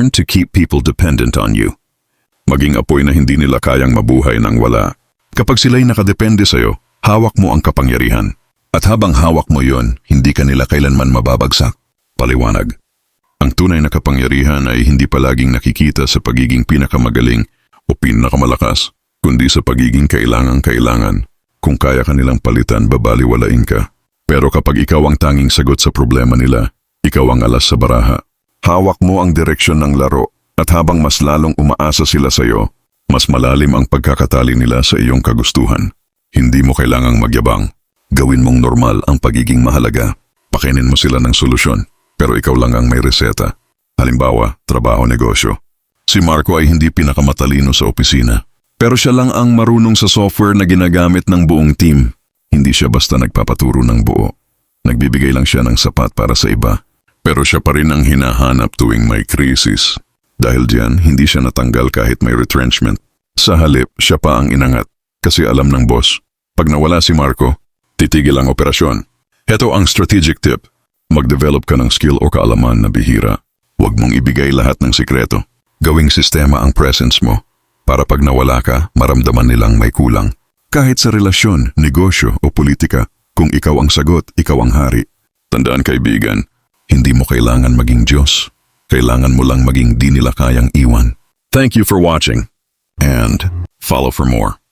learn to keep people dependent on you. Maging apoy na hindi nila kayang mabuhay nang wala. Kapag sila'y nakadepende sa'yo, hawak mo ang kapangyarihan. At habang hawak mo yon, hindi ka nila kailanman mababagsak. Paliwanag. Ang tunay na kapangyarihan ay hindi palaging nakikita sa pagiging pinakamagaling o pinakamalakas, kundi sa pagiging kailangan-kailangan. Kung kaya ka nilang palitan, babaliwalain ka. Pero kapag ikaw ang tanging sagot sa problema nila, ikaw ang alas sa baraha. Hawak mo ang direksyon ng laro at habang mas lalong umaasa sila sa iyo, mas malalim ang pagkakatali nila sa iyong kagustuhan. Hindi mo kailangang magyabang. Gawin mong normal ang pagiging mahalaga. Pakinin mo sila ng solusyon, pero ikaw lang ang may reseta. Halimbawa, trabaho, negosyo. Si Marco ay hindi pinakamatalino sa opisina, pero siya lang ang marunong sa software na ginagamit ng buong team. Hindi siya basta nagpapaturo ng buo. Nagbibigay lang siya ng sapat para sa iba. Pero siya pa rin ang hinahanap tuwing may krisis. Dahil diyan, hindi siya natanggal kahit may retrenchment. Sa halip, siya pa ang inangat. Kasi alam ng boss, pag nawala si Marco, titigil ang operasyon. Heto ang strategic tip. Mag-develop ka ng skill o kaalaman na bihira. Huwag mong ibigay lahat ng sikreto. Gawing sistema ang presence mo. Para pag nawala ka, maramdaman nilang may kulang. Kahit sa relasyon, negosyo o politika, kung ikaw ang sagot, ikaw ang hari. Tandaan kaibigan, hindi mo kailangan maging Diyos. Kailangan mo lang maging di nila kayang iwan. Thank you for watching. And follow for more.